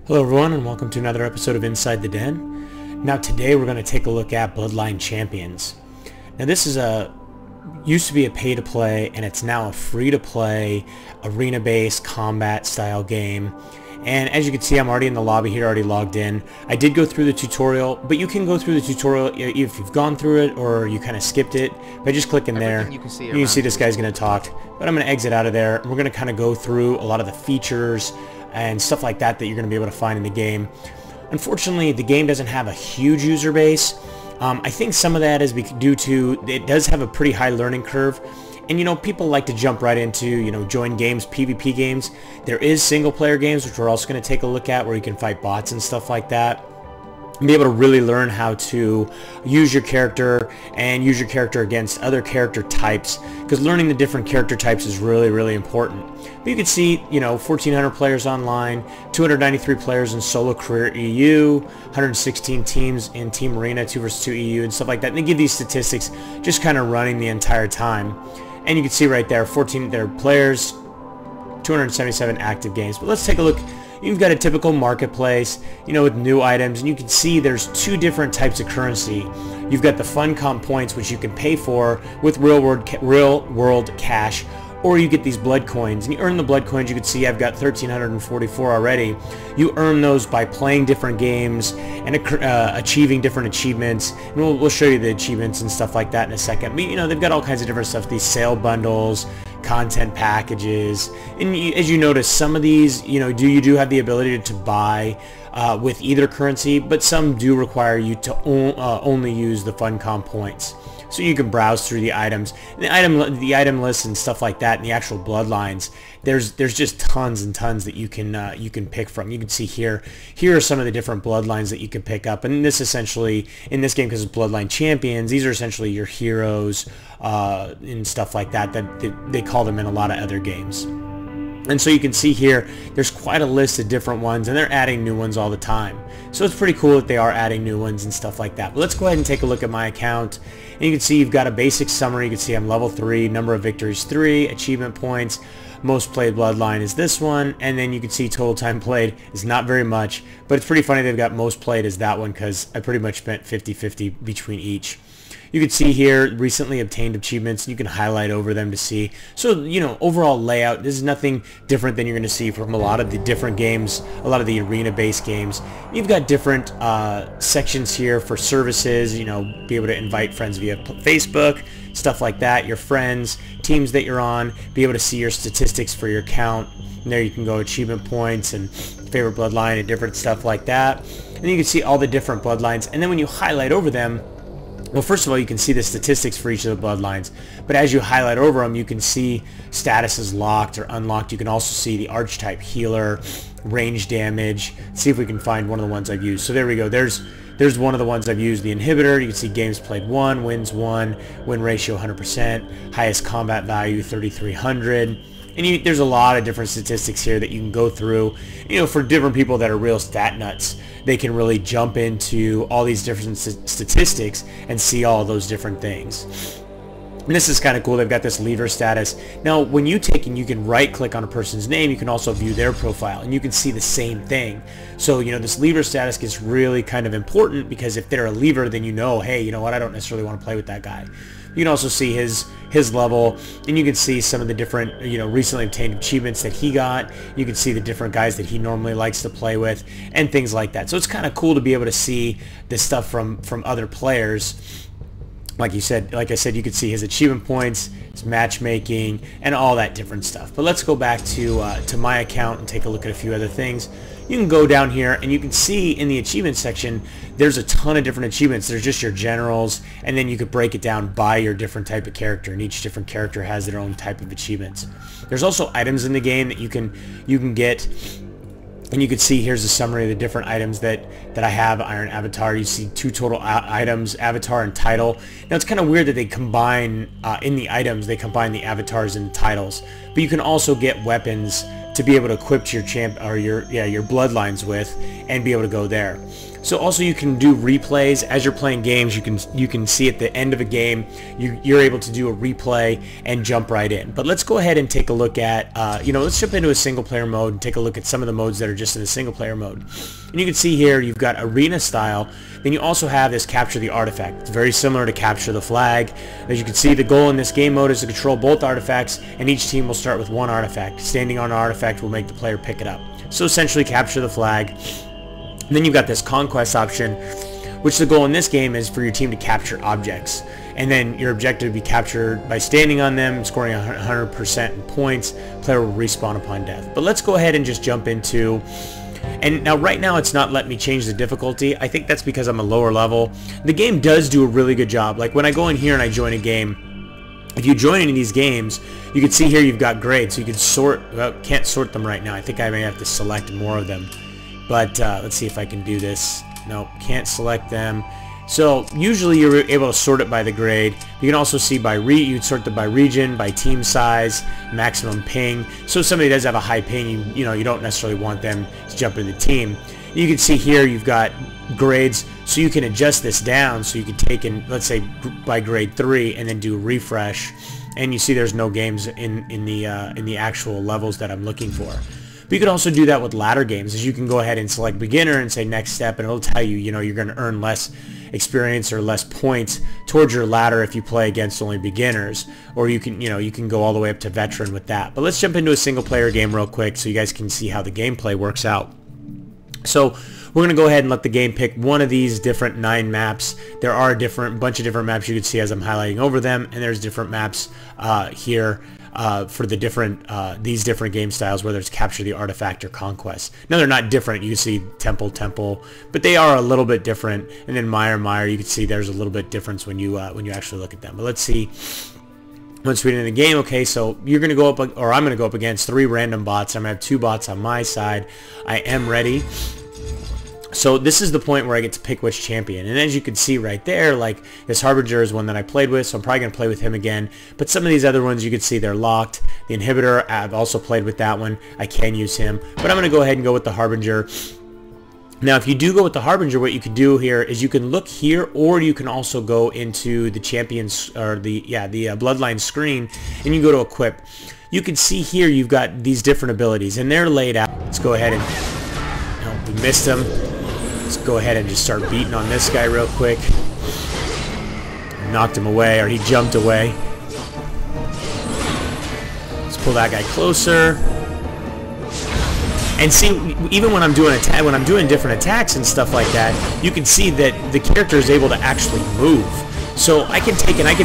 Hello everyone, and welcome to another episode of Inside the Den. Now today we're going to take a look at Bloodline Champions. Now this is used to be a pay-to-play, and it's now a free-to-play, arena-based combat style game. And as you can see, I'm already in the lobby here, already logged in. I did go through the tutorial, but you can go through the tutorial if you've gone through it or you kind of skipped it. By just clicking there, you can see this guy's going to talk. But I'm going to exit out of there, and we're going to kind of go through a lot of the features and stuff like that that you're going to be able to find in the game. Unfortunately, the game doesn't have a huge user base. I think some of that is due to it does have a pretty high learning curve. And, you know, people like to jump right into, you know, join games, PvP games. There is single-player games, which we're also going to take a look at, where you can fight bots and stuff like that. And be able to really learn how to use your character and use your character against other character types, because learning the different character types is really, really important. But you can see, you know, 1,400 players online, 293 players in solo career EU, 116 teams in Team Arena, 2 vs 2 EU, and stuff like that. And they give these statistics just kind of running the entire time. And you can see right there, 14 there players, 277 active games. But let's take a look. You've got a typical marketplace, you know, with new items, and you can see there's two different types of currency. You've got the fun comp points, which you can pay for with real world cash, or you get these blood coins, and you earn the blood coins. You can see I've got 1,344 already. You earn those by playing different games and achieving different achievements, and we'll show you the achievements and stuff like that in a second. But, you know, they've got all kinds of different stuff, these sale bundles, content packages, and as you notice, some of these, you know, you do have the ability to buy with either currency, but some do require you to only use the fun comp points. So you can browse through the items, and the item lists and stuff like that, and the actual bloodlines. There's just tons and tons that you can pick from. You can see here are some of the different bloodlines that you can pick up, and this essentially in this game, because it's Bloodline Champions, these are essentially your heroes and stuff like that they call them in a lot of other games. And so you can see here, there's quite a list of different ones, and they're adding new ones all the time. So it's pretty cool that they are adding new ones and stuff like that. But let's go ahead and take a look at my account. And you can see you've got a basic summary. You can see I'm level 3, number of victories 3, achievement points, most played bloodline is this one, and then you can see total time played is not very much, but it's pretty funny they've got most played as that one, because I pretty much spent 50-50 between each. You can see here recently obtained achievements, and you can highlight over them to see. So, you know, overall layout, this is nothing different than you're going to see from a lot of the different games, a lot of the arena-based games. You've got different sections here for services, you know, be able to invite friends via Facebook, stuff like that, your friends, teams that you're on, be able to see your statistics for your account. And there you can go achievement points and favorite bloodline and different stuff like that. And you can see all the different bloodlines. And then when you highlight over them, well, first of all, you can see the statistics for each of the bloodlines, but as you highlight over them, you can see statuses locked or unlocked. You can also see the archetype healer, range damage. Let's see if we can find one of the ones I've used. So there we go. There's one of the ones I've used, the inhibitor. You can see games played 1, wins 1, win ratio 100%, highest combat value 3,300. And there's a lot of different statistics here that you can go through. You know, for different people that are real stat nuts, they can really jump into all these different statistics and see all those different things. And this is kind of cool. They've got this leader status. Now, when you can right click on a person's name, you can also view their profile, and you can see the same thing. So, you know, this leader status gets really kind of important, because if they're a leader, then you know, hey, you know what, I don't necessarily want to play with that guy. You can also see his level, and you can see some of the different, you know, recently obtained achievements that he got. You can see the different guys that he normally likes to play with and things like that. So it's kind of cool to be able to see this stuff from other players. Like I said, you could see his achievement points, his matchmaking, and all that different stuff. But let's go back to my account and take a look at a few other things. You can go down here, and you can see in the achievement section, there's a ton of different achievements. There's just your generals, and then you could break it down by your different type of character, and each different character has their own type of achievements. There's also items in the game that you can get. And you can see here's a summary of the different items that I have. Iron Avatar, you see 2 total items, Avatar and Title. Now it's kind of weird that they combine, in the items, they combine the avatars and titles. But you can also get weapons to be able to equip your your bloodlines with, and be able to go there. So also you can do replays as you're playing games. You can see at the end of a game you're able to do a replay and jump right in. But let's go ahead and take a look at let's jump into a single player mode and take a look at some of the modes that are just in a single player mode. And you can see here you've got arena style. Then you also have this capture the artifact. It's very similar to capture the flag. As you can see, the goal in this game mode is to control both artifacts, and each team will start with one artifact. Standing on an artifact will make the player pick it up. So essentially capture the flag. And then you've got this conquest option, which the goal in this game is for your team to capture objects. And then your objective will be captured by standing on them, scoring 100% in points. Player will respawn upon death. But let's go ahead and just jump into... And now right now it's not letting me change the difficulty. I think that's because I'm a lower level. The game does do a really good job. Like when I go in here and I join a game, if you join any of these games, you can see here you've got grades. So you can sort, well, can't sort them right now. I think I may have to select more of them. But let's see if I can do this. No, can't select them. So usually you're able to sort it by the grade. You can also see by you'd sort them by region, by team size, maximum ping. So if somebody does have a high ping, you don't necessarily want them to jump into the team. You can see here you've got grades, so you can adjust this down. So you can take in, let's say, by grade 3, and then do refresh, and you see there's no games in the actual levels that I'm looking for. But you can also do that with ladder games, as you can go ahead and select beginner and say next step, and it'll tell you, you're going to earn less experience or less points towards your ladder if you play against only beginners, or you can go all the way up to veteran with that. But let's jump into a single player game real quick so you guys can see how the gameplay works out. So we're going to go ahead and let the game pick one of these different 9 maps. There are a bunch of different maps you can see as I'm highlighting over them, and there's different maps here for the these different game styles, whether it's capture the artifact or conquest. Now they're not different. You can see temple, but they are a little bit different. And then mire, you can see there's a little bit difference when you actually look at them. But let's see. Once we get into the game, okay, so you're going to go up, or I'm going to go up against 3 random bots. I'm going to have 2 bots on my side. I am ready. So this is the point where I get to pick which champion. And as you can see right there, like this Harbinger is one that I played with, so I'm probably going to play with him again. But some of these other ones you can see they're locked. The Inhibitor, I've also played with that one. I can use him. But I'm going to go ahead and go with the Harbinger. Now, if you do go with the Harbinger, what you can do here is you can look here, or you can also go into the champions, or the Bloodline screen, and you can go to equip. You can see here you've got these different abilities, and they're laid out. Let's go ahead and, we missed him. Let's go ahead and just start beating on this guy real quick. Knocked him away, or he jumped away. Let's pull that guy closer. And see, even when I'm doing different attacks and stuff like that, you can see that the character is able to actually move. So I can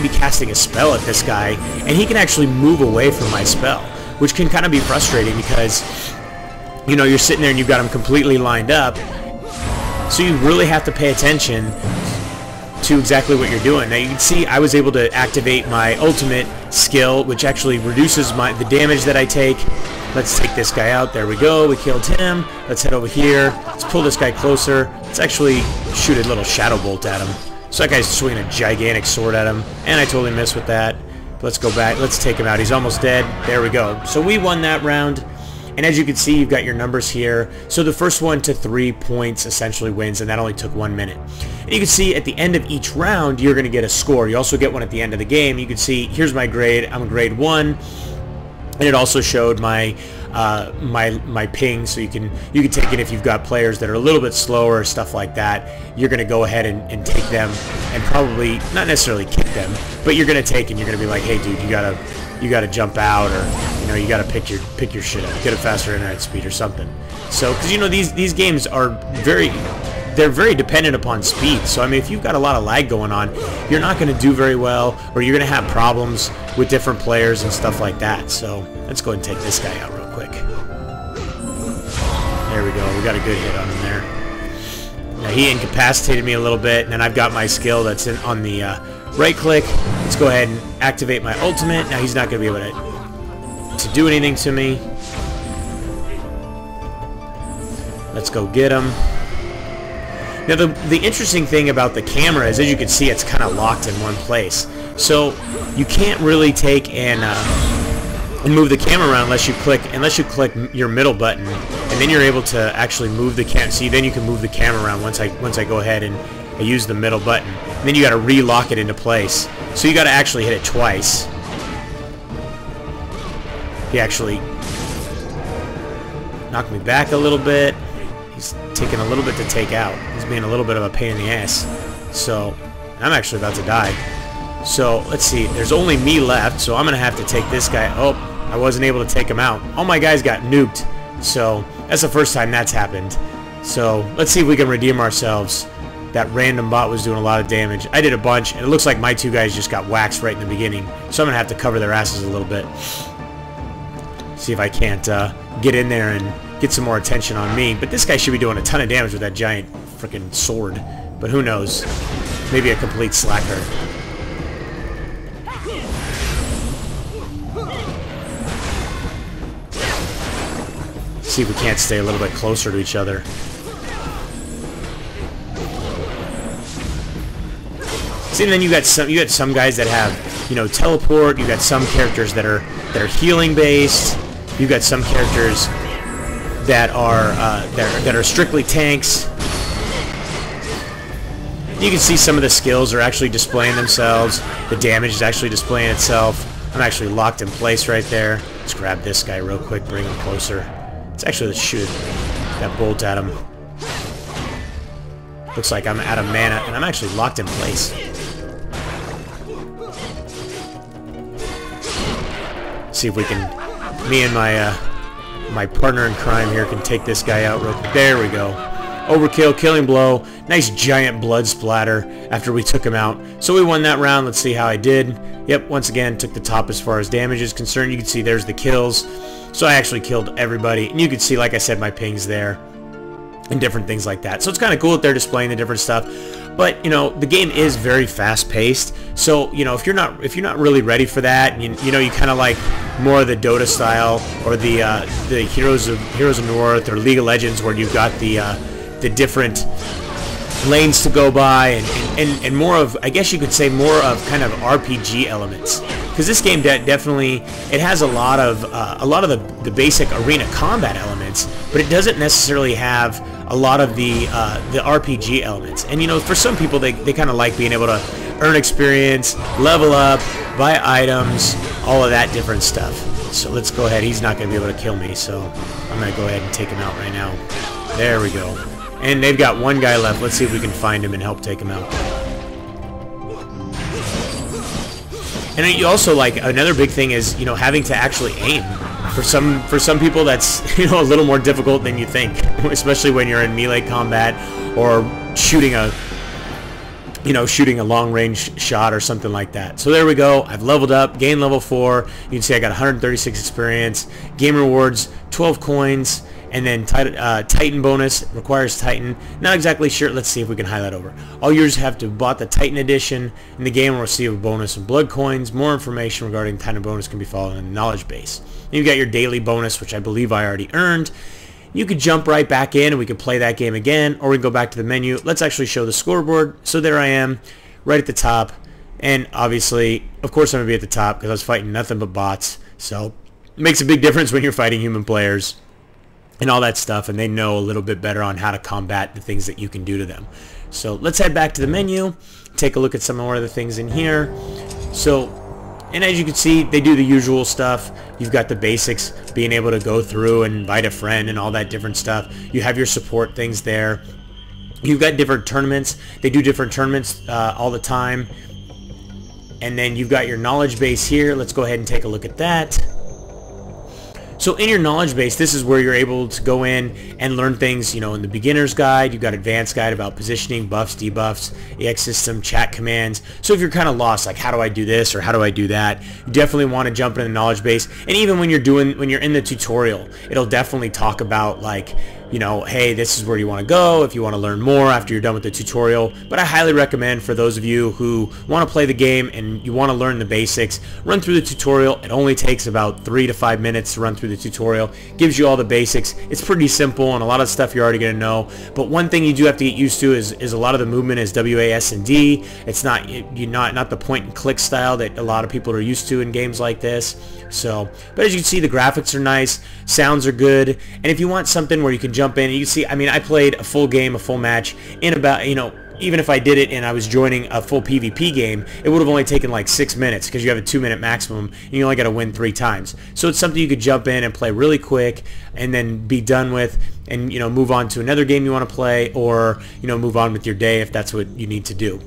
be casting a spell at this guy, and he can actually move away from my spell, which can kind of be frustrating because, you're sitting there and you've got him completely lined up. So you really have to pay attention to exactly what you're doing. Now you can see I was able to activate my ultimate skill, which actually reduces the damage that I take. Let's take this guy out. There we go. We killed him. Let's head over here. Let's pull this guy closer. Let's actually shoot a little shadow bolt at him. So that guy's swinging a gigantic sword at him, and I totally missed with that. Let's go back. Let's take him out. He's almost dead. There we go. So we won that round. And as you can see, you've got your numbers here. So the first one to 3 points essentially wins, and that only took 1 minute. And you can see at the end of each round, you're going to get a score. You also get one at the end of the game. You can see, here's my grade. I'm a grade 1. And it also showed my my ping, so you can take it if you've got players that are a little bit slower or stuff like that. You're going to go ahead and take them, and probably not necessarily kick them, but you're going to take, and you're going to be like, hey dude, you gotta jump out, or you gotta pick your shit up, get a faster internet speed or something. So because these games are very dependent upon speed. So I mean, if you've got a lot of lag going on, you're not going to do very well, or you're going to have problems with different players and stuff like that. So let's go ahead and take this guy out real quick. There we go. We got a good hit on him there. Now he incapacitated me a little bit, and then I've got my skill that's on the right click. Let's go ahead and activate my ultimate. Now he's not going to be able to do anything to me. Let's go get him. Now the interesting thing about the camera is, as you can see, it's kind of locked in one place. So you can't really take and and move the camera around unless you click your middle button, and then you're able to actually move the cam. See, then you can move the camera around once I go ahead and I use the middle button. And then you got to re-lock it into place. So you got to actually hit it twice. He actually knocked me back a little bit. He's taking a little bit to take out. He's being a little bit of a pain in the ass. So I'm actually about to die. So let's see. There's only me left, so I'm gonna have to take this guy. Oh, I wasn't able to take him out. All my guys got nuked. So that's the first time that's happened. So let's see if we can redeem ourselves. That random bot was doing a lot of damage. I did a bunch, and it looks like my two guys just got waxed right in the beginning. So I'm gonna have to cover their asses a little bit. See if I can't get in there and get some more attention on me. But this guy should be doing a ton of damage with that giant freaking sword. But who knows? Maybe a complete slacker. See if we can't stay a little bit closer to each other. See, and then you got some guys that have, you know, teleport. You got some characters that are healing based. You got some characters that are strictly tanks. You can see some of the skills are actually displaying themselves. The damage is actually displaying itself. I'm actually locked in place right there. Let's grab this guy real quick, bring him closer. It's actually, let's shoot that bolt at him. Looks like I'm out of mana, and I'm actually locked in place. See if we can, me and my partner in crime here can take this guy out real quick. There we go. Overkill, killing blow. Nice giant blood splatter after we took him out. So we won that round. Let's see how I did. Yep, once again, took the top as far as damage is concerned. You can see there's the kills. So I actually killed everybody. And you can see, like I said, my pings there. And different things like that. So it's kind of cool that they're displaying the different stuff. But, you know, the game is very fast-paced. So, you know, if you're not really ready for that, and you know, you kind of like more of the Dota style, or the Heroes of North, or League of Legends, where you've got the different lanes to go by, and more of, I guess you could say, more of kind of RPG elements. Because this game definitely, it has a lot of the basic arena combat elements, but it doesn't necessarily have a lot of the RPG elements. And you know, for some people, they kind of like being able to earn experience, level up, buy items, all of that different stuff. So let's go ahead. He's not going to be able to kill me, so I'm going to go ahead and take him out right now. There we go. And they've got one guy left. Let's see if we can find him and help take him out. And you also, like, another big thing is, you know, having to actually aim. For some people, that's, you know, a little more difficult than you think, especially when you're in melee combat or shooting a long range shot or something like that. So there we go. I've leveled up, gained level 4. You can see I got 136 experience, game rewards, 12 coins. And then Titan bonus, requires Titan. Not exactly sure. Let's see if we can highlight over. All users have to have bought the Titan edition, and the game will receive a bonus of blood coins. More information regarding Titan bonus can be found in the knowledge base. And you've got your daily bonus, which I believe I already earned. You could jump right back in, and we could play that game again, or we can go back to the menu. Let's actually show the scoreboard. So there I am, right at the top. And obviously, of course I'm going to be at the top because I was fighting nothing but bots. So it makes a big difference when you're fighting human players and all that stuff, and they know a little bit better on how to combat the things that you can do to them. So let's head back to the menu, take a look at some more of the things in here. So, and as you can see, they do the usual stuff. You've got the basics, being able to go through and invite a friend and all that different stuff. You have your support things there. You've got different tournaments. They do different tournaments all the time. And then you've got your knowledge base here. Let's go ahead and take a look at that. So in your knowledge base, this is where you're able to go in and learn things, you know, in the beginner's guide. You've got advanced guide about positioning, buffs, debuffs, EX system, chat commands. So if you're kind of lost, like how do I do this or how do I do that, you definitely want to jump in the knowledge base. And even when you're in the tutorial, it'll definitely talk about, like, you know, hey, this is where you want to go if you want to learn more after you're done with the tutorial. But I highly recommend for those of you who want to play the game and you want to learn the basics, run through the tutorial. It only takes about 3 to 5 minutes to run through the tutorial. Gives you all the basics. It's pretty simple and a lot of stuff you're already going to know. But one thing you do have to get used to is a lot of the movement is WAS and D. It's not the point and click style that a lot of people are used to in games like this. So, but as you can see, the graphics are nice, sounds are good, and if you want something where you can jump in, you can see, I mean, I played a full game, a full match in about, you know, even if I did it and I was joining a full PvP game, it would have only taken like 6 minutes because you have a 2-minute maximum and you only got to win 3 times. So it's something you could jump in and play really quick and then be done with and, you know, move on to another game you want to play, or, you know, move on with your day if that's what you need to do.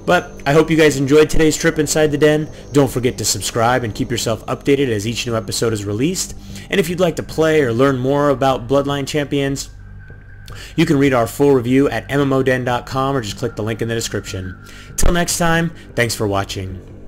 But I hope you guys enjoyed today's trip inside the den. Don't forget to subscribe and keep yourself updated as each new episode is released. And if you'd like to play or learn more about Bloodline Champions, you can read our full review at MMOden.com or just click the link in the description. Till next time, thanks for watching.